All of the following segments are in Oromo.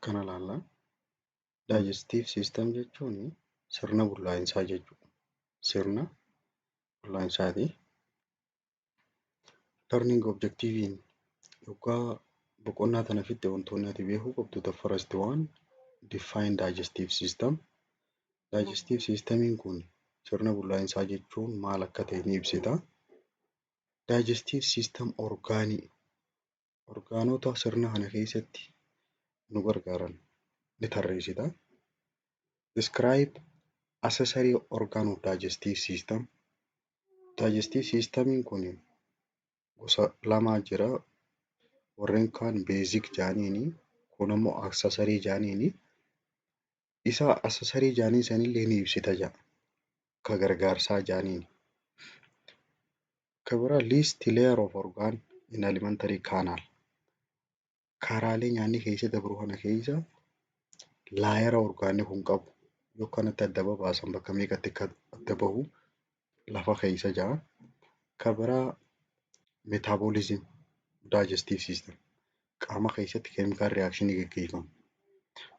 Kana ilaallaa. Digestive system jechuun sirna bullaa'insaa jechuudha. Sirna bullaa'insaati. Learning objectivein yookaan boqonnaa kana fitte wantoonni ati beekuu qabdu the first one define digestive system. Digestive systemiin kun sirna bullaa'insaa jechuun maal akka ta'e ni ibsita. Digestive system orgaanota sirna kana keessatti nu gargaaran ni tarreessita. Describe accessory organ of digestive system. Digestive systemiin kun gosa lama jira. Warreen kaan basic jaaniini kun immoo accessory jaaniini. Isa accessory jaanii sanillee ni ibsita jedha. Ka gargaarsaa jaaniini. Ka biraa list layer of organ in alimentary canal. Karaalee nyaanni keessa dabru kana keessa laayera orgaanni kun qabu yoo kanatti adda babaasan bakka meeqatti akka adda bahu lafa keessa jira. Ka biraa metabolism digestive system qaama keessatti chemical reaction gaggeeffamu.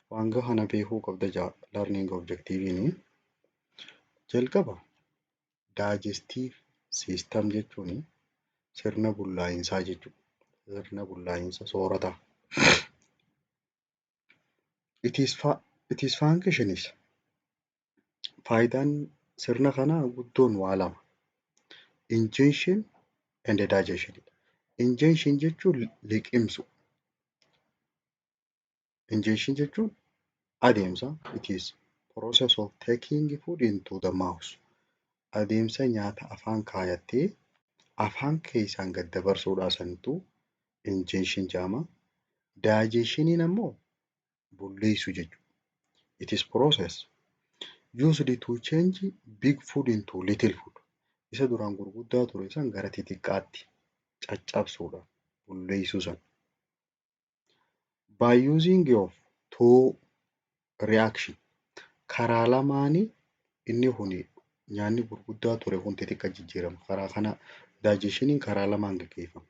Waan kana beekuu qabda jedha learning objectivein. Jalqaba digestive system jechuun sirna bullaa'insaa jechuudha. Sirna bullaa'insa soorataa. It is functions. Faayidaan sirna kanaa guddoon waa lama. Ingestion and digestion. Ingestion jechuun liqimsu. Ingestion jechuun adeemsa it is process of taking food into the mouth. Adeemsa nyaata afaan kaayattee afaan keessaan gad dabarsuudhaa santu ingestion jedhama. Digestioniin ammoo bulleessuu jechuudha. It is process used to change big food into little food. Isa duraan gurguddaa ture san gara xixiqqaatti caccabsuudha. Bulleessuu san. By using of two reaction. Karaa lamaani inni kun nyaanni gurguddaa ture kun xixiqqa jijjiirama. Karaa kana digestioniin karaa lamaan gaggeeffama.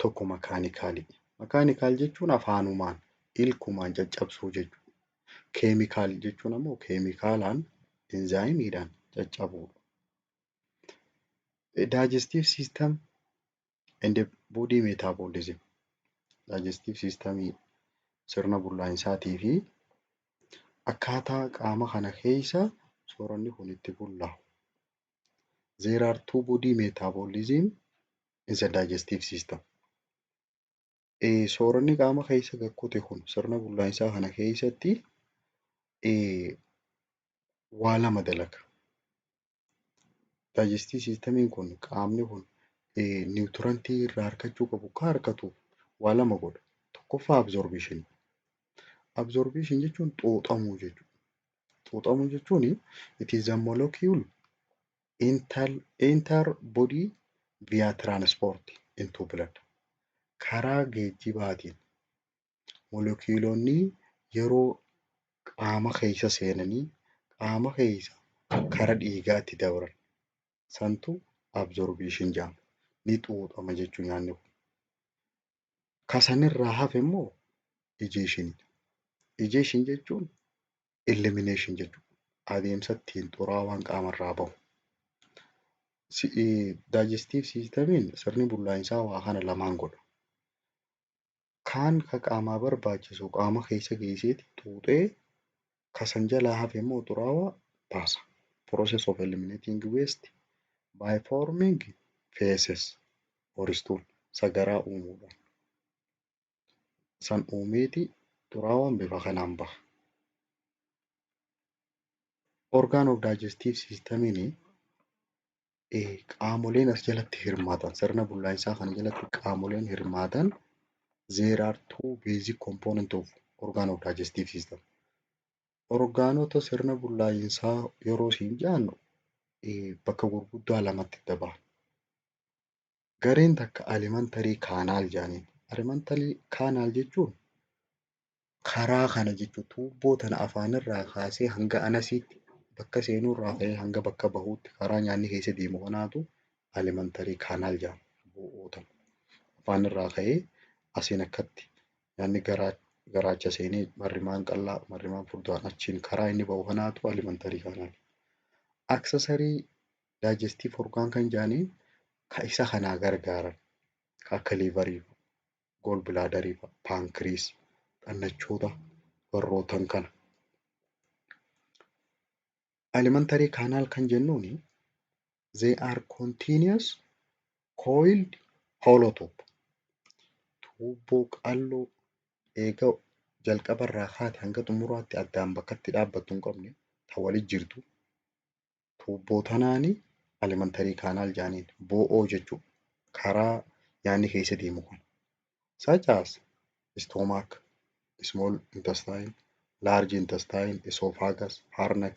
Tokko makaanikaali. Makaanikaal jechuun afaanumaan ilkumaan caccabsuu jechuudha. Keemikaal jechuun ammoo keemikaalaan enzaayimiidhaan caccabuudha. Digestive system and the body metabolism. Digestive systemii sirna bulla'insaatii fi akkaataa qaama kana keessa sooranni kun itti bullaa'u. There are two body metabolism in the digestive system. Sooranni qaama keessa gakkute kun sirna bullaa'insaa kana keessatti waa lama dalaga. Digestive systemiin kun qaamni kun niwutirantii irraa argachuu qabu akka argatuuf waa lama godha. Tokkoffaa absorption. Absorption jechuun xuuxamuu jechuudha. Xuuxamuu jechuun it is a molecule enter body via transport into blood. Karaa geejjibaatiin molekiilonni yeroo qaama keessa seenanii qaama keessa karaa dhiigaatti dabran santu absorption jedhama. Ni xuuxama jechuun nyaanni kun. Kasanirraa hafe immoo digestion. Digestion jechuun elimination jechuudha. Adeemsa ittiin xuraawaan qaamarraa bahu. Digestive systemiin sirni bullaa'insaa waa kana lamaan godha. Kaan ka qaamaa barbaachisu qaama keessa geesseeti xuuxee kasan jalaa hafe immoo xuraawaa baasa. Process of eliminating waste by forming feces or stool. Sagaraa uumuudhaan. San uumeeti xuraawaan bifa kanaan baha. Organ of digestive systemiin qaamoleen as jalatti hirmaatan sirna bullaa'insaa kana jalatti qaamoleen hirmaatan there are two basic components of organ of digestive system. Orgaanota sirna bullaa'insaa yeroo siin jaannu bakka gurguddaa lamatti dabalan. Gareen takka alimentary canal jaaniin. Alimentary canal jechuun karaa kana jechuun tuubboo tana afaanirraa kaasee hanga anasiitti bakka seenurraa ka'ee hanga bakka bahuutti karaa nyaanni keessa deemu kanaatu alimentary canal jedhama. Bu'oota afaanirraa ka'ee asiin akkatti nyaanni garaacha seenee marrimaan qal'aa, marrimaan furdaan achiin karaa inni bahu kanaatu alimantarii kaanaal. Aksesarii daayijestii orgaan kan jedhanii ka isa kanaa gargaaran ka akka liivarii, gool bilaadarii, paankiriis, dhannachoota warrootan kana. Alimentary canal kan jennuuni they are continuous coiled hollow tube. Tuubboo qalloo eega jalqabarraa kaate hanga xumuraatti addaan bakkatti dhaabbattu hin qabne ta walit jirtu tuubboo tanaani alimentary canal jedhaniin. Bo'oo jechuudha. Karaa nyaanni keessa deemu kun. Such as stomach, small intestine, large intestine, esophagus, pharynx.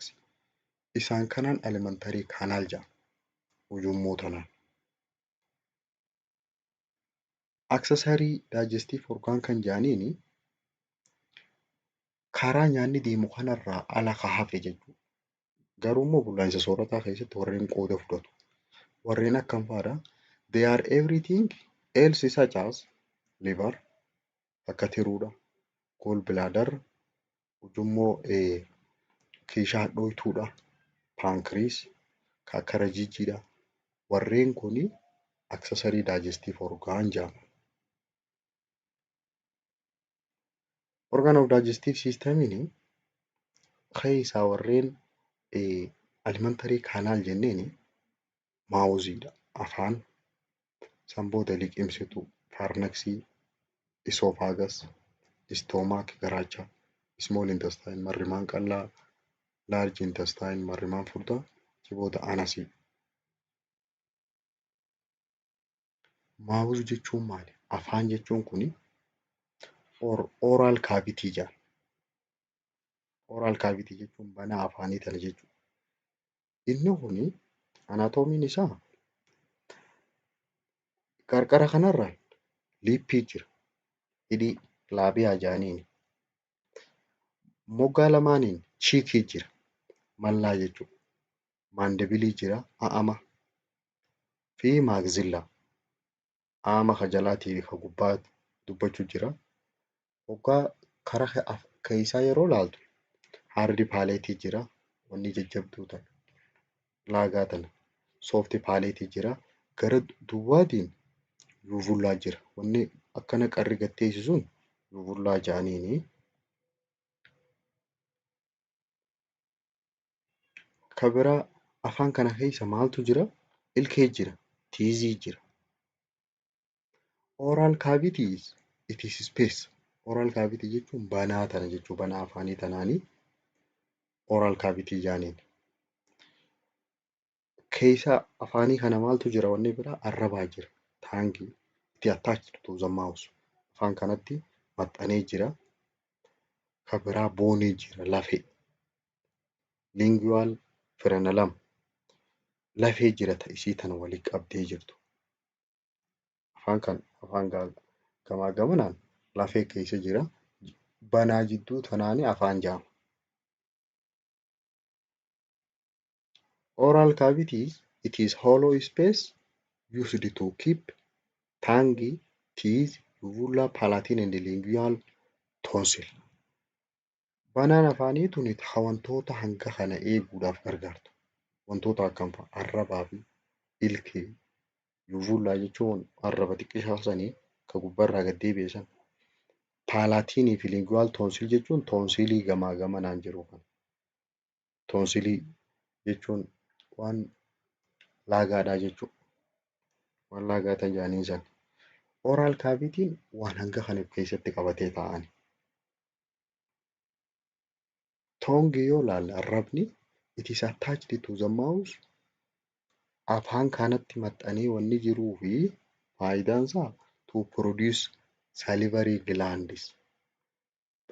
Isaan kanaan alimentary canal jedhama. Ujummoo tanaan. Accessory digestive organ kan jedhaniini karaa nyaanni deemu kanarraa ala ka hafe jechuudha. Garuummoo bullaa'insa soorataa keessatti warreen qooda fudhatu. Warreen akkam fa'aadha? They are everything else such as liver, akka tiruudha, gool bladder, ujummoo kiishaa hadhooytuudha, paankiriis, ka akka rajijiidha. Warreen kuni accessory digestive organ jedhama. Organ of digestive systemiin keessaa warreen alimentary canal jenneeni maawuziidha. Afaan, sanbooda liqimsituu, pharynxii, esophagus, stomach garaacha, small intestine marrimaan qal'aa, large intestine marrimaan furdaa, jiboota anasii. Maawuz jechuun maali? Afaan jechuun kuni oral cavity jedhama. Oral cavity jechuun banaa afaanii tana jechuudha. Inni kuni anatoomiin isaa qarqara kanarra liippii jira. Hidhii laabiyaa jedhaniini. Moggaa lamaaniin chiikii jira. Mallaa jechuudha. Maandibilii jira. A'ama fi maagzillaa. A'ama ka jalaatii ka gubbaa dubbachuu jira. Moggaa karaa keessaa yeroo laaltu haardi paaleetii jira. Wanni jajjabduu tana. Laagaa tana. Soofti paaleetii jira. Gara duwwaatiin yuuvullaa jira. Wanni akkana qarri gatteessu sun yuuvullaa jedhaniini. Ka biraa afaan kana keessa maaltu jira? Ilkee jira. Tiizii jira. Oral cavity it is space. Oral cavity jechuun banaa tana jechuudha. Banaa afaanii tanaanii oral cavity jedhaniin. Keessa afaanii kana maaltu jira? Wanni biraa arrabaa jira. Taangii itti attached to the mouth. Afaan kanatti maxxanee jira. Ka biraa boonii jira. Lafee. Lingual frenulum. Lafee jira isii tana walitti qabdee jirtu. Afaan gamaa gamanaan lafee keessa jira. Banaa jidduu tanaanii afaan jedhama. Oral cavity it is hollow space used to keep tongue, teeth, uvula, palatine and lingual tonsil. Banaan afaanii tuni wantoota hanga kana eeguudhaaf gargaartu. Wantoota akkam fa'a? Arrabaa fi ilkee. Yuvullaa jechuun arraba xiqqishaa sanii ka gubbarraa gad deebi'an. Paalaatiinii fi lingual tonsil jechuun tonsilii gamaa gamanaan jiru kan. Tonsilii jechuun waan laagaadhaa jechuudha. Waan laagaa ta'an jedhanii san. Oral cavity waan hanga kana keessatti qabatee taa'ani. Tongue yoo laalle arrabni it is attached to the mouth. Afaan kanatti maxxanee wanni jiruu fi faayidaan isaa to produce salivary glands.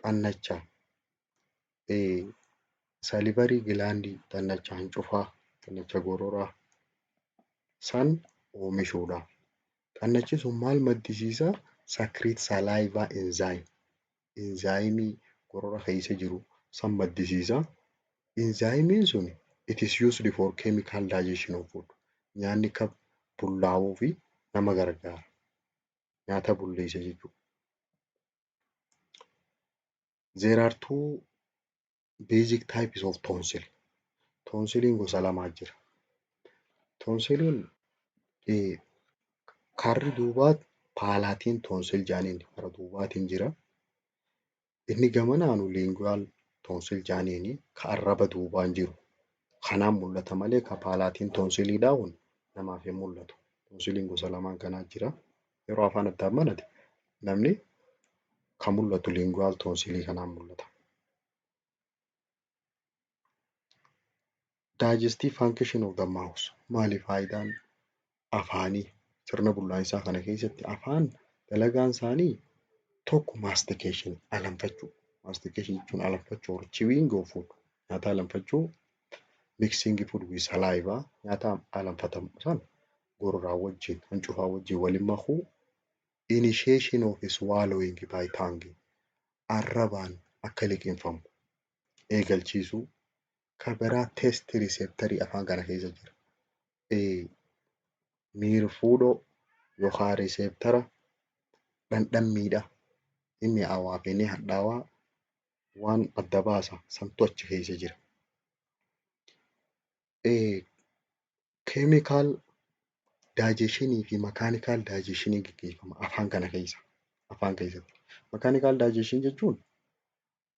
Xannacha. Salivary gland xannacha hancufaa, xannacha gororaa san oomishuudhaaf. Xannachi sun maal maddisiisa? Secrete saliva enzyme. Enzyme gorora keessa jiru san maddisiisa. Enzymiin sun it is used for chemical digestion of food. Nyaanni akka bullaa'uu fi nama gargaara. Nyaata bulleessa jechuudha. There are two basic types of tonsil. Tonsiliin gosa lamaa jira. Tonsiliin karri duubaa paalatiin tonsil jaaniin kara duubaatiin jira. Inni gamanaanu lingual tonsil jaaniini ka arraba duubaan jiru. Kanaan mul'ata malee ka paalaatiin tonsiliidhaa kun namaaf hin mul'atu. Tonsiliin gosa lamaan kanaa jira. Yeroo afaan addaan banate namni kan mul'atu lingual tonsilii kanaan mul'ata. Digestive function of the mouth. Maali faayidaan afaanii? Sirna bullaa'insaa kana keessatti afaan dalagaan isaanii tokko mastication alanfachuu. Mastication jechuun alanfachuu or chewing of food. Nyaata alanfachuu mixing food with saliva nyaata alanfatamu san gurraa wajjin hancufaa wajjin waliin makuu initiation of swallowing by tongue arrabaan akka liqinfamu eegalchiisuu kan biraa test receptorii afaan kana keessa jira. Miir fuudhoo yookaan receptara dhandhammiidha. Inni mi'aawaa fi inni hadhaawaa waan adda baasa santu achi keessa jira. Chemical digestionii fi mechanical digestionii gaggeeffama afaan kana keessa. Afaan keessatti. Mechanical digestion jechuun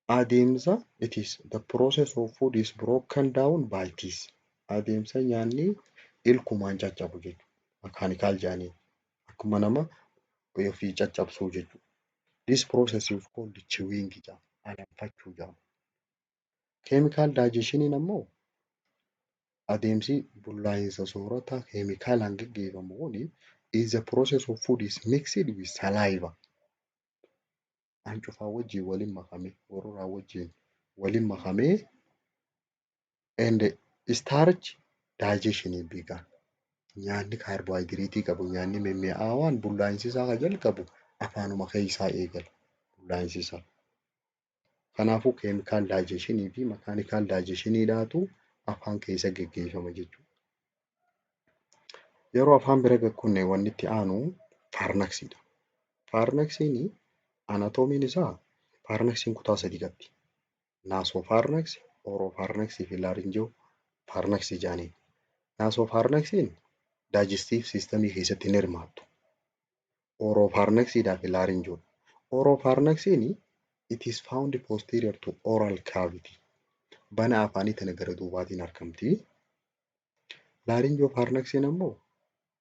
adeemsa it is the process of food is broken down by teeth. Adeemsa nyaanni ilkumaan caccabu jechuudha. Mechanical jaaniin akkuma nama ofii caccabsuu jechuudha. This process is called chewing jedhama. Alanfachuu jedhama. Chemical digestioniin ammoo adeemsi bullaa'insa soorata keemikaalaan gaggeeffamu kuni is the process of food is mixed with saliva. Hancufaa wajjin waliin makamee gurraa wajjin waliin makamee and starch digestion began. Nyaanni kaarboohayidireetii qabu nyaanni mimmi'aawaan bullaa'insi isaa kan jalqabu afaanuma keessaa eegala bullaa'insi isaa. Kanaafuu chemical digestionii fi mechanical digestioniidhaatu afaan keessa gaggeeffama jechuudha. Yeroo afaan bira gakkunne wanni itti aanu faarnaksiidha. Faarnaksiin anatoomiin isaa faarnaksiin kutaa sadii qabdi. Naasofaarnaksii, oorofaarnaksii fi laarinjoo faarnaksii jaaniin. Naasofaarnaksiin digestive systemii keessatti ni hirmaattu. Oorofaarnaksiidhaa fi laarinjoo. Oorofaarnaksiin it is found posterior to oral cavity. Bana afaanii tana gara duubaatiin argamti. Laarinjoofaarnaksiin ammoo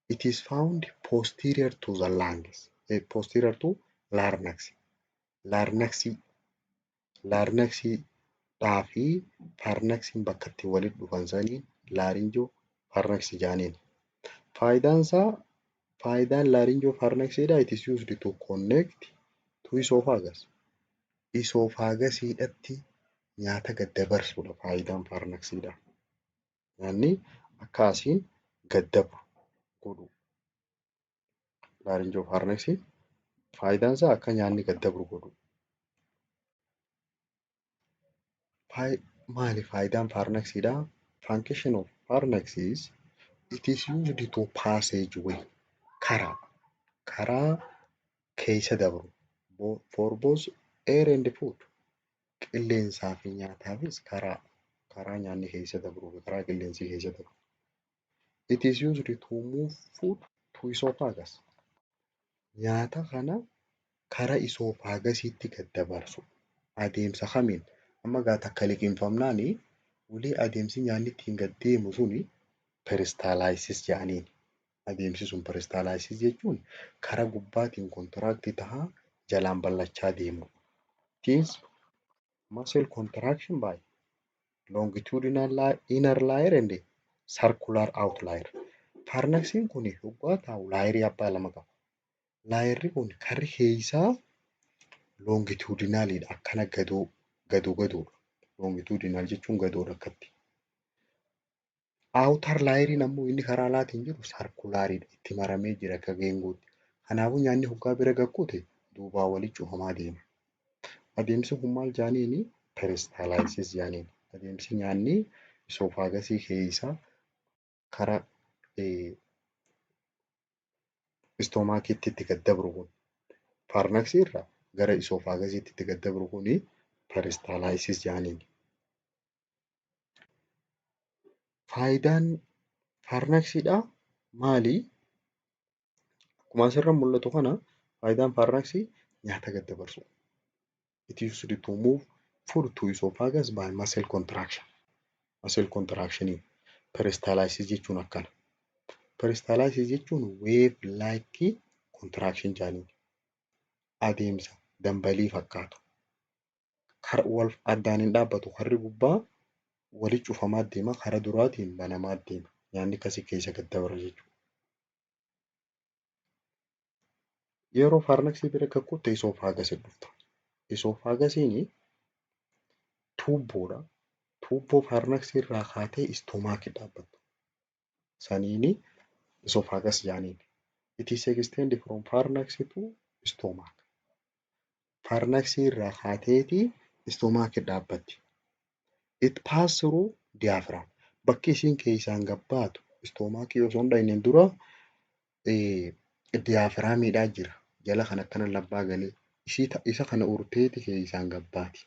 it is found posterior to the lungs. Posterior to larynx. Laarnaksiidhaa fi faarnaksiin bakka itti walitti dhufan sanii laarinjoo faarnaksii jaaniin. Faayidaan laarinjoo faarnaksiidhaa it is used to connect to esophagus. Isoofagasiidhatti nyaata gad dabarsuudha faayidaan faarnaksiidhaa. Nyaanni akka asiin gad dabru godhu. Laarinjoo faarnaksiin faayidaan isaa akka nyaanni gad dabru godhu. Maali faayidaan faarnaksiidhaa? Function of pharynx is it is used to passageway karaa keessa dabru for both air and food. Qilleensaa fi nyaataafis karaa nyaanni keessa dabru karaa qilleensi keessa dabru. It is used to move food to esophagus. Nyaata kana karaa isoofagasiitti gad dabarsu. Adeemsa kamiin? Amma gaa takka liqinfamnaani ulee adeemsi nyaanni ittiin gad deemu suni peristalaayisis jedhaniin. Adeemsi sun peristalaayisis jechuun karaa gubbaatiin kontiraaktii tahaa jalaan bal'achaa deemu. It is muscle contraction by longitudinal inner layer and circular outlier. Faarnaksiin kun hoggaa taa'u laayerii abbaa lama qaba. Laayerri kun karri keessaa longitudinaaliidha. Akkana gadoodha. Longitudinaal jechuun gadoodha akkatti. Outer laayeriin ammoo inni karaa alaatiin jiru sarkulaariidha. Itti maramee jira akka geengootti. Kanaafuu nyaanni hoggaa bira gakkute duubaa walitti cufamaa deema. Adeemsi kun maal jaaniini? Peristalaayisis jaaniin. Adeemsi nyaanni isoofagasii keessaa karaa istomaakiitti itti gad dabru kun faarnaksii irraa gara isoofagasiitti itti gad dabru kuni Peristalaayisis jedhaniin. Faayidaan faarnaksiidhaa maali? Akkuma asirra mul'atu kana faayidaan faarnaksii nyaata gad dabarsuu. It used to move food to esophagus by muscle contraction. Muscle contractionii. Peristalaayisis jechuun akkana. Peristalaayisis jechuun wave like contraction jedhaniin. Adeemsa dambalii fakkaatu. Wal addaan hin dhaabbatu. Harri gubbaa walitti cufamaa deema. Karaa duraatiin banamaa deema. Nyaanni akkasii keessa gad dabara jechuudha. Yeroo faarnaksii bira ga'utti esophagus dhufta. Esophagasiin tuubboodha. Tuubboo faarnaksii irraa kaatee istomaakii dhaabbattu. Saniini esophagus jedhaniin. It is extended from pharynx to stomach. Faarnaksii irraa kaateeti istomaakii dhaabbatti. It pass through diaphragm. Bakki isiin keessaan gabbaatu istoomaakii osoo hin dhayineen dura diyaafiraamiidhaa jira. Jala kan akkana labbaa galee isa kana urteeti keessaan gabbaati.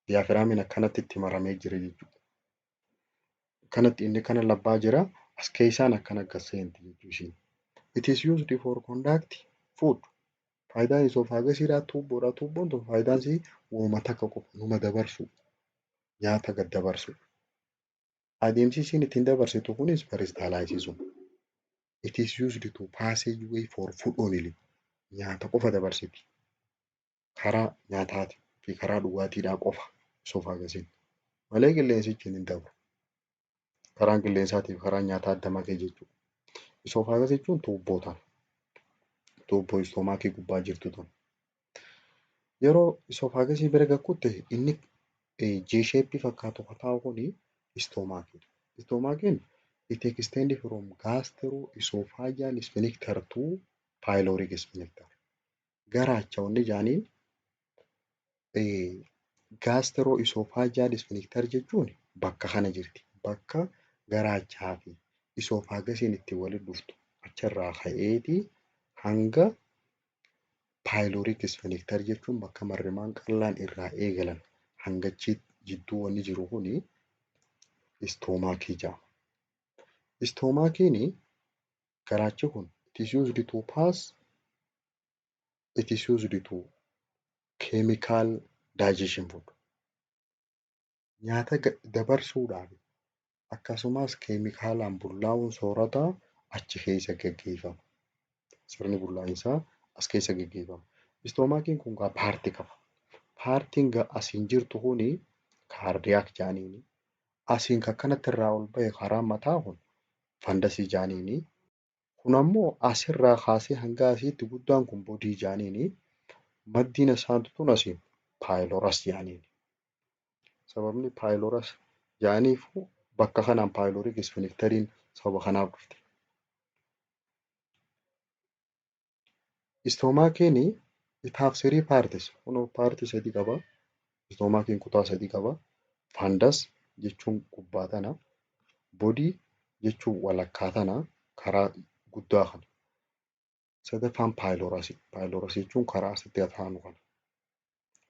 Diyaafiraamiin akkanatti itti maramee jira jechuudha. Kanatti inni kana labbaa jira. As keessaan akkana akkas seenti jechuudha. It is used for conduct food. Faayidaan esophagasiidhaa tuubboodha. Tuubboon tun faayidaan isii wooma takka qofa numa dabarsu. Nyaata gad dabarsu. Adeemsi isiin ittiin dabarsitu kunis peristalaayisis. It is used to passageway for food only. Nyaata qofa dabarsiti. Karaa nyaataati fi karaa dhugaatiidhaa qofa esophagasiin. Malee qilleensichi hin dabru. Karaan qilleensaatii fi karaan nyaataa adda makee jechuudha. Esophagus jechuun tuubbootaan. Tuubboo istoomaakii gubbaa jirtu tun. Yeroo esophagasii bira ga'utti inni J-shapii fakkaatu kataa kuni istoomaakidha. Istoomakiin it extends from gastroesophageal sphincter to pyloric sphincter. Garaacha wanni jedhaniin gastroesophageal sphincter jechuun bakka kana jirti. Bakka garaachaa fi esophagasiin itti walitti dhuftu achirraa ka'eeti hanga pyloric sphincter jechuun bakka marrimaan qallaan irraa eegalan hanga jidduu wanni jiru kuni istoomaakii jedhama. Istoomakiin garaachi kun it is used to chemical digestion food. Nyaata dabarsuudhaaf akkasumas keemikaalaan bullaa'uun soorataa achi keessa gaggeeffama. Sirni bullaa'insaa as keessa gaggeeffama. Istoomakiin kun paartii qaba. Paartiin asiin jirtu kuni kaardiyaak jedhaniini. Asiin akkanatti irraa ol ba'e karaa mataa kun fandasii jedhaniini. Kun ammoo asirraa kaasee hanga asiitti guddaan kun boodii jedhaniini. Maddiin isaatu tun asiin paayiloras jedhaniini. Sababni paayiloras jedhaniif bakka kanaan paayilorik sphincteriin sababa kanaaf dhufte. Istoomakiin it have three parts. Kun paartii sadii qaba. Istoomakiin kutaa sadii qaba. Fandas jechuun gubbaa tana. Bodii jechuun walakkaa tana karaa guddaa kana. Sadaffaan paayilorasii. Paayilorasii jechuun karaa asitti ataanu kana.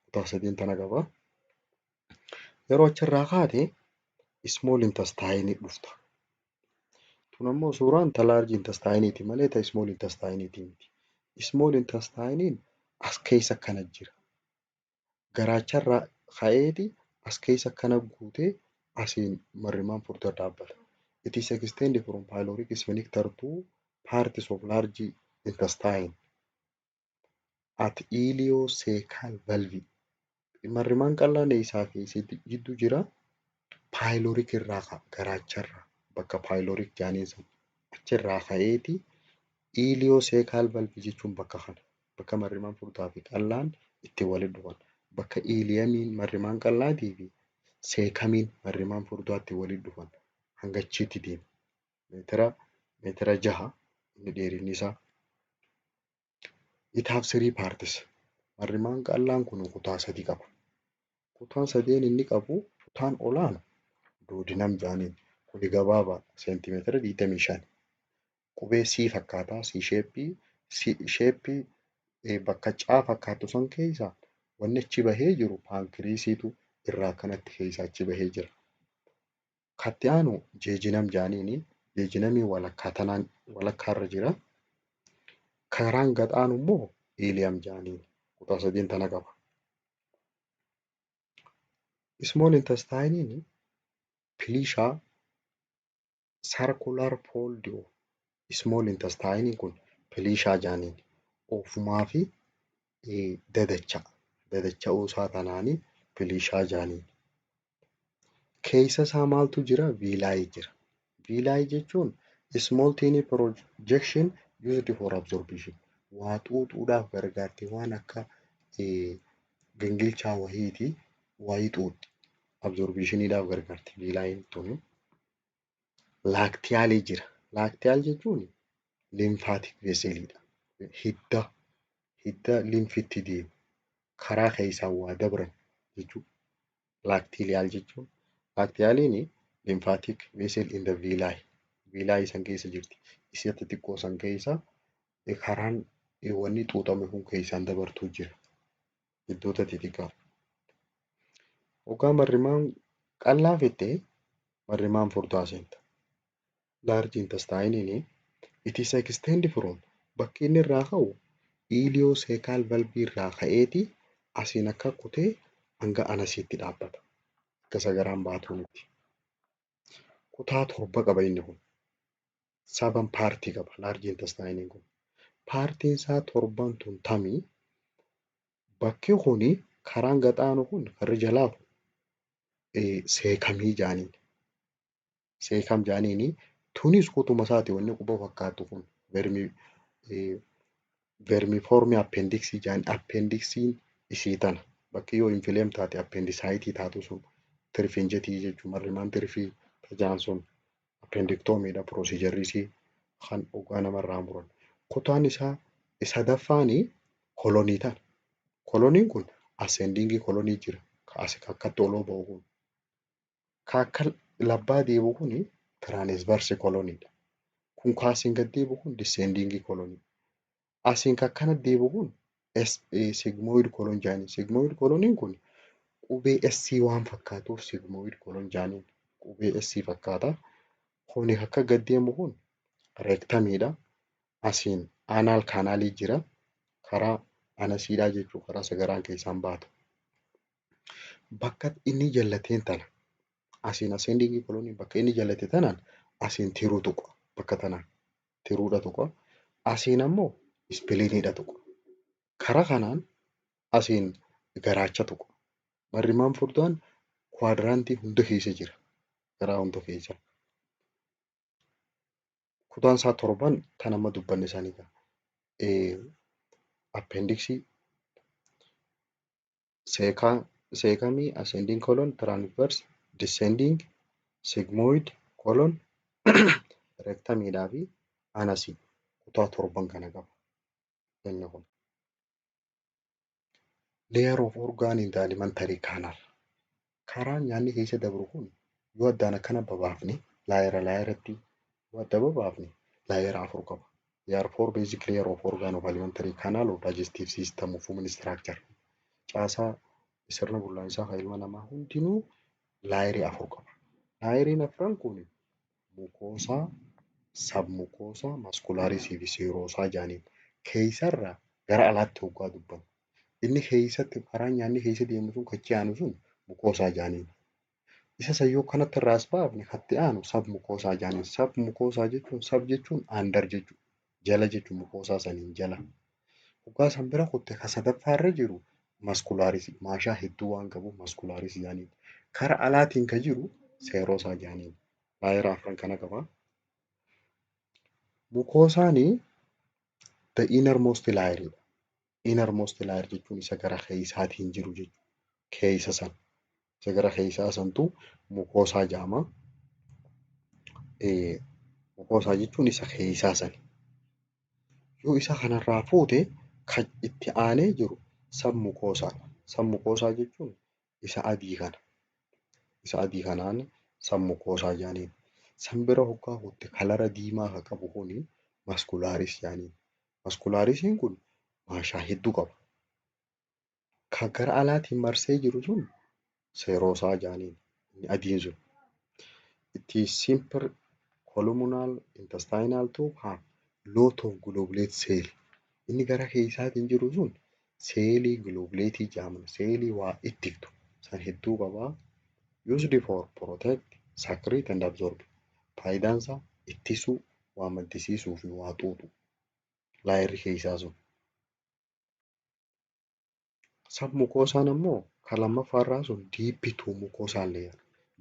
Kutaa sadiin tana qaba. Yeroo achirraa kaate small intestine dhufta. Kun ammoo suuraan large intestineeti malee small intestineeti miti. Small intestinein as keessa akkana jira. Garaacharraa ka'eeti as keessa akkana guutee asiin marrimaan furdaa dhaabbata. It is extended from pyloric sphincter to parts of large intestine at ileocecal valve. Marrimaan qallaan isaa fi jidduu jira. Pyloric irraa garaacharraa bakka pyloric jedhaniin sun achirraa ka'eeti ileocecal valve jechuun bakka kana. Bakka marrimaan furdaa fi qallaan itti walitti dhufan. Bakka iiliyamiin marrimaan qallaatii fi seekamiin marrimaan furdaatti walitti dhufan hanga achiitti deema. Meetira 6 inni dheerinni isaa. It have three parts. Marrimaan qallaan kun kutaa sadii qaba. Kutaan sadeen inni qabu kutaan olaanu duodenum jedhaniin. Kuni gabaabaa seentimeetira 25. Qubee C fakkaataa C sheeppii bakka C fakkaatu san keessa Wanni achi bahee jiru paankiriisiitu irraa kanatti keessaa achi bahee jira. Katti aanu jeejinam jaaniini. Jeejinamii walakkaarra jira. Karaan gad aanu immoo iiliyam jaaniini. Kutaa sadiin tana qaba. Small intestine pilishaa circular foldio. Small intestine kun pilishaa jaaniini. Ofumaa fi dadacha'uu isaa tanaanii pilishaa jaaniini. Keessa isaa maaltu jira? Viilaayii jira. Viilaayii jechuun small tiny projection used for absorption. Waa xuuxuudhaaf gargaarti. Waan akka gingilchaa wayiiti wayii xuuxxi. Absorbishiniidhaaf gargaarti viilaayiin tuni. Laaktiyaalii jira. Laaktiyaal jechuun limfaatik veeseliidha. Hidda limfitti deemu. Karaa keessaa waa dabran jechuudha. Laaktiyaal jechuun. Laaktiyaaliin limfaatik veesel in the viilaayi. Viilaayi san keessa jirti. Ishee xixiqqoo san keessa karaan wanni xuuxame kun keessaan dabartuu jira. Iddoota xixiqqaa. Hoggaa marrimaan qal'aa fittee marrimaan furdaa seenta. Large intestine it is extend from bakki inni irraa ka'u iliocecal valve irraa ka'eeti asiin akka kutee hanga anasiitti dhaabbata. Akka sagaraan baatuunitti. Kutaa torba qaba inni kun. 7 paartii qaba large intestine kun. Paartiin isaa torban tun tamii bakki kuni karaan gaxaanu kun karri jalaa seekamii jaaniin. Seekam jaaniini tunis kutuma isaati wanni quba fakkaatu kun vermiformi appendixii jaan appendixiin ishii tana bakki yoo infileem taate appendisaayitii taatu sun tirfinjetii jechuun marrimaan tirfii tajaan sun appendiktoomidha piroosijarriisii kan dhugaa namarraa muran. Kutaan isaa sadaffaanii kolonii tana. Koloniin kun ascendingii kolonii jira. Akkatti oloo ba'u kun. Akka labbaa deebi'u kun tiraanisvarsi koloniidha. Kun kaasiin gad deebi'u kun discendingii kolonii. Asiin akkana deebi'u kun sigmoid kolon jaaniin. Sigmoid koloniin kun qubee S waan fakkaatuuf sigmoid kolon jaaniin. Qubee S fakkaata. Kuni akka gad deemu kun reektamiidha. Asiin aanaal kaanaalii jira. Karaa anasiidhaa jechuun karaa sagaraan keessaan baatu. Bakka inni jallateen tana. Asiin ascendingii kolonii bakka inni jallate tanaan asiin tiruu tuqa. Bakka tanaan tiruudha tuqa. Asiin ammoo ispiliiniidha tuqa. Karaa kanaan asiin garaacha tuqa. Marrimaan furdaan kwaadiraantii hunda keessa jira. Garaa hunda keessa. Kutaan isaa torban kan amma dubbanne isaaniidha. Appendixii seekamii ascending colon transverse descending sigmoid colon reektamiidhaa fi anasii kutaa torban kana qaba. Inni kun. Layer of organ in the alimentary canal. Karaan nyaanni keessa dabru kun yoo addaan akkana babaafne laayeratti yoo adda babaafne laayera afur qaba. Therefore basic layer of organ of alimentary canal of digestive system of human structure. Caasaa sirna bullaa'insaa kan ilma namaa hundinuu laayerii afur qaba. Laayeriin afran kun mukoosaa, sabmukoosaa, maskulaarisii fi seeroosaa jaaniin keessarraa gara alaatti hoggaa dubbamu. Inni keessatti karaan nyaanni keessa deemu sun kachi aanu sun mukoosaa jaaniin. Isa sayyoo kanatti irraas baafne katti aanu sabmukoosaa jaaniin. Sabmukoosaa jechuun sab jechuun aandar jechuudha. Jala jechuun mukoosaa saniin jala. Hoggaa san bira kutte kan sadaffaarra jiru maskulaarisii maashaa hedduu waan qabuuf maskulaarisii jaaniin. Kara alaatiin kan jiru seeroosaa jaaniin. Laayera afran kana qaba. Mukoosaanii the innermost layer. Innermost layer jechuun isa gara keessaatiin jiru jechuudha. Keessa san. Isa gara keessaa santu mukoosaa jedhama. Mukoosaa jechuun isa keessaa sani. Yoo isa kanarraa fuute kan itti aanee jiru sabmukoosaadha. Sabmukoosaa jechuun isa adii kana. Isa adii kanaan sabmukoosaa jaaniin. San bira hoggaa kutte kalara diimaa kan qabu kuni maskulaaris jaaniin. Maskulaarisiin kun maashaa hedduu qaba. Kan gara alaatiin marsee jiru sun seeroosaa jedhaniin inni adiin sun. It is simple columnar intestinal tube have lot of globulate cell. Inni gara keessaatiin jiru sun seelii globulatii jedhaman seelii waa ittiftu san hedduu qabaa. Used for protect, secrete and absorb. Faayidaan isaa ittisuu, waa maddisiisuu fi waa xuuxu. Laayirri keessaa sun. Submucoosaan ammoo kan lammaffaarraa sun deep to mucosal layer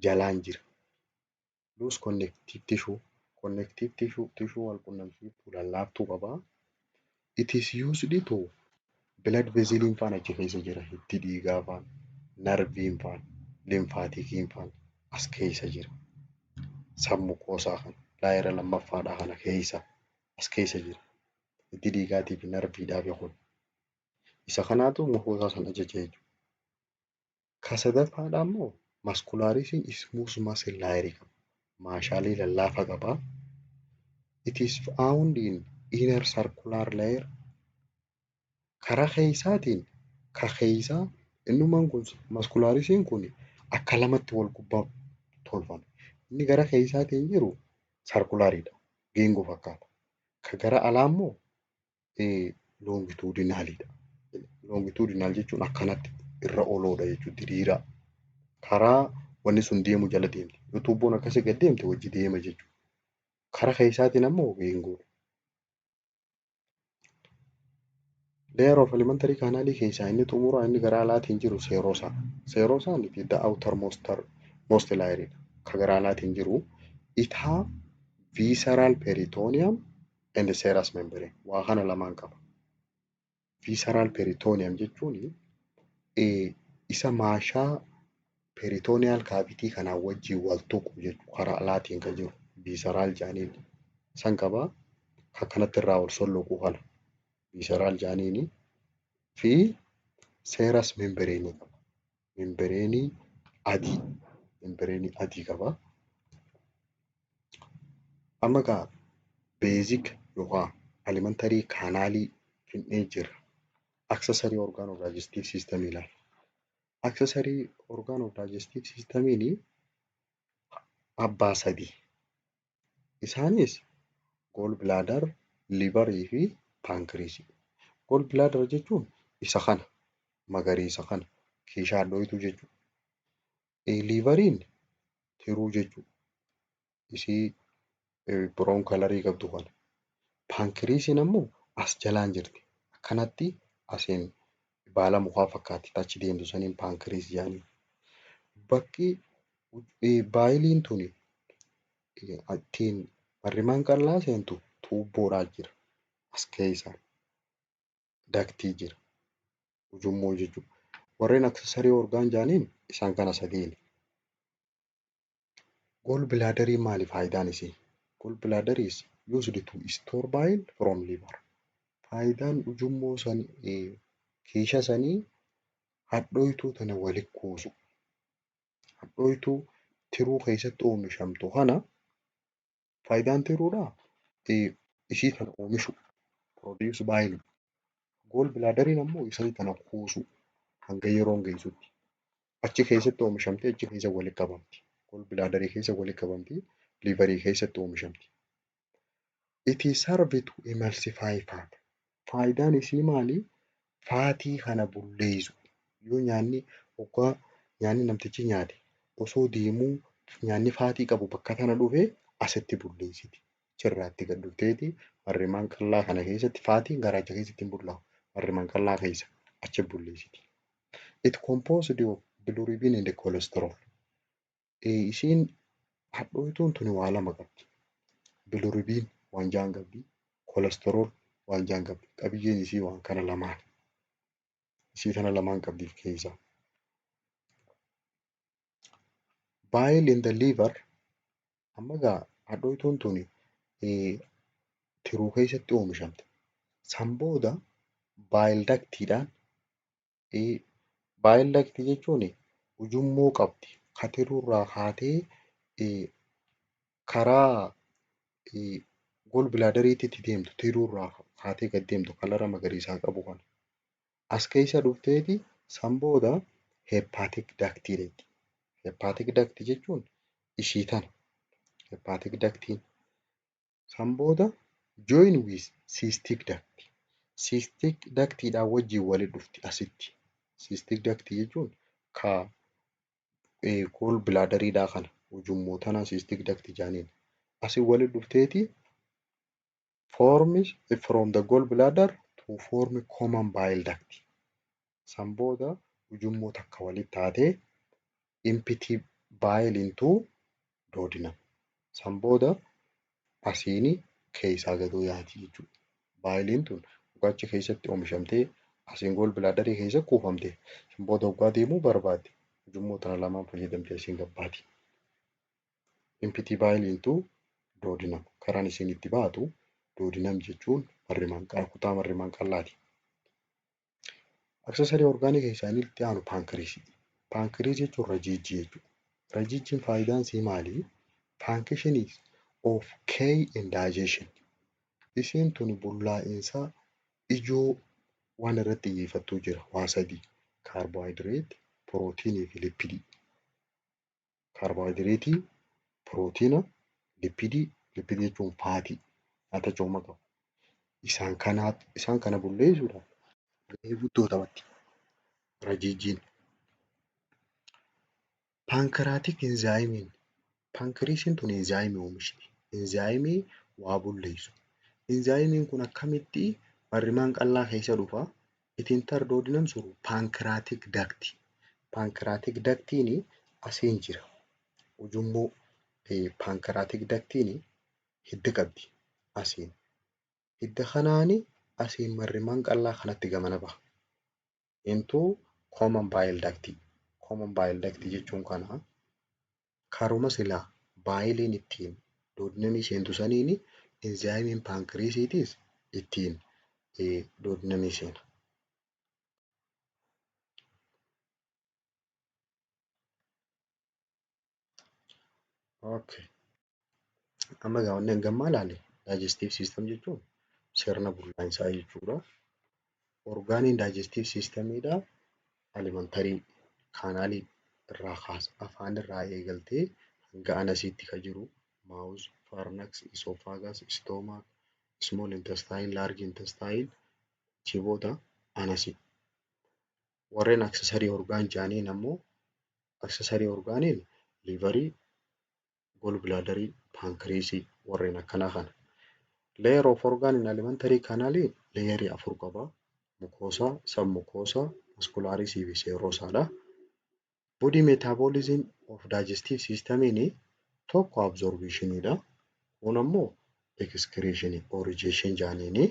jalaan jira. Loose connective tissue. Connective tissue wal qunnamsiiftuu lallaaftuu qabaa. It is used to blood vessel faan achi keessa jira. Hiddi dhiigaa faan, narviin faan, limfaatikiin faan as keessa jira. Submucoosaa kana laayira lammaffaadhaa kana keessa as keessa jira. Hiddi dhiigaatii fi narviidhaa fi kun. Isa kanaatu mucoosaa sana ajaja jechuudha. Kan sadaffaadhaa immoo muscularis smooth muscle layer qaba. Maashaalee lallaafaa qabaa. It is found in inner circular layer. Karaa keessaatiin kan keessaa innumaan kun muscularisiin kun akka lamatti wal gubbaa tolfame. Inni gara keessaatiin jiru sarkulaaridha. Geengoo fakkaata. Kan gara alaa immoo longitudinaalidha. Longitudinaal jechuun akkanatti irra oloodha jechuudha diriiraa. Karaa wanni sun deemu jala deemti. Yoo tuubboon akkasii gad deemte wajji deema jechuudha. Karaa keessaatiin ammoo geengoodha. Layer of elementary canal keessaa inni xumuraa inni gara alaatiin jiru seeroosaa. Seeroosaan the outermost layer kan gara alaatiin jiru it have visceral peritoneum and serous membrane. Waa kana lamaan qaba. Visceral peritoneum jechuun isa maashaa peritoneal cavity kanaan wajjin wal tuqu jechuudha. Karaa alaatiin kan jiru visceral jedhaniin san qabaa. Kan kanatti irraa ol solloqu kana visceral jedhaniini fi serous membrane qaba. Membrane adii qaba. Amma egaa basic yookaan elementary canalii finnee jira. Accessory organ of digestive system ilaala. Accessory organ of digestive systemiin abbaa sadii. Isaanis gallbladder, liver fi pancreas. Gallbladder jechuun isa kana magariisa kana keeshaa dhohitu jechuudha. Liveriin tiruu jechuudha. Isii biroon kalarii qabdu kana. Pancreasiin ammoo as jalaan jirti. Akkanatti asiin baala mukaa fakkaatti achi deemtu saniin pancreas jedhanii. Bakki baayiliin tuni ittiin marrimaan qal'aa seentu tuubboodhaa jira. As keessa daktii jira. Ujummoo jechuudha. Warreen accessory organ jedhaniin isaan kana sadiini. Gallbladderiin maali faayidaan isii? Gallbladder is used to store bile from liver. Faayidaan ujummoo keesha sanii hadhooytuu tana walitti kuusu. Hadhooytuu tiruu keessatti oomishamtu kana faayidaan tiruudhaa ishii kana oomishu produce bile. Gallbladderiin ammoo isii kana kuusu hanga yeroon geessutti. Achi keessatti oomishamtee achi keessa walitti qabamti. Gallbladderii keessa walitti qabamti. Liverii keessatti oomishamti. It is served to emulsify fat. Faayidaan isii maali? Faatii kana bulleessu. Yoo nyaanni namtichi nyaate osoo deemuu nyaanni faatii qabu bakka kana dhufee asitti bulleessiti. Achirraatti gad dhufteeti marrimaan qal'aa kana keessatti faatiin garaacha keessatti hin bullaa'u. Marrimaan qal'aa keessa achi bulleessiti. It composed of bilirubin and cholesterol. Isiin hadhooytuun tuni waa lama qabdi. Bilirubin waan jaan qabdi. Cholesterol waan jaan qabdi. Qabiyyeen isii waan kana lamaan. Isii kana lamaan qabdiif keessa. Bile in the liver. Amma egaa hadhooytuun tuni tiruu keessatti oomishamte. San booda bile ductidhaan bile duct jechuun ujummoo qabdi. Ka tiruurraa kaatee karaa gallbladderiitti deemtu tiruurraa kaatee gad deemtu kalara magariisaa qabu kana. As keessa dhufteeti San booda hepatic ductii deetti. Hepatic ductii jechuun ishii tana. Hepatic ductiin. San booda join with cystic duct. Cystic ductiidhaan wajjin walitti dhufti asitti. Cystic ductii jechuun gool bilaadariidhaa kana ujummoo tana cystic duct jaaniin. Asii walitti dhufteeti forms from the gallbladder to form common bile duct. San booda ujummoo takka walitti taatee empty bile into duodenum. San booda asiin keessaa gad yaati jechuudha. Baayiliin tun achi keessatti oomishamtee asiin gallbladder keessa kuufamte. San booda waggaa deemuu barbaadde ujummoo tana lamaan fayyadamtee asiin gabbaati. Empty bile into duodenum. Karaan isiin itti baatu duodenum jechuun kutaa marrimaan qal'aati. Aksesarii orgaanii keessaa inni itti aanu paankiriisii. Paankiriisii jechuun rajiijii jechuudha. Rajiijiin faayidaan isii maali? Function of key and digestion. Isiin tun bullaa'insa ijoo waan irratti xiyyeeffattuu jira. Waa sadii. Kaarboohayidireetii, pirootiinii fi lipidii. Kaarboohayidireetii, pirootiina, lipidii jechuun faatii nyaata cooma qabu. Isaan kana bulleessuudhaaf gahee guddoo taphatti. Rajiijiin. Paankiraatik enzaayimiin. Paankiriisiin tun enzaayimii oomishti. Enzaayimii waa bulleessu. Enzaayimiin kun akkamitti marrimaan qal'aa keessa dhufa? It enter duodenum through pancreatic duct. Pancreatic ductiin asiin jira. Ujummoo pancreatic ductiin hidda qabdi. Asiin. Hidda kanaan asiin marrimaan qal'aa kanatti gamana baha. Into common bile duct. Common bile duct jechuun kana karuma silaa baayiliin ittiin duodenumii seentu saniin enzaayimiin paankiriisiitiis ittiin duodenumii seena. Okay. Amma gaawwanni hangammaa ilaale digestive system jechuun sirna bullaa'insaa jechuudha. Orgaaniin digestive systemiidha. Alimantarii kaanaalii irraa kaasa afaan irraa eegaltee hanga anasiitti kan jiru maawus, faarnaks, isoofagas, istoomaak, small intestine, large intestine, jiboota anasii. Warreen aksesarii orgaan jaaniin ammoo aksesarii orgaaniin liivarii, gallbladderii, paankiriisii warreen akkanaa kana. Layer of organ in alimentary canal layerii 4 qaba. Mucoosa, submucosa, musculaarisii fi seeroosaadha. Body metabolism of digestive systemiin tokko absorptioniidha. Kun ammoo excretion or rejection jaaniini.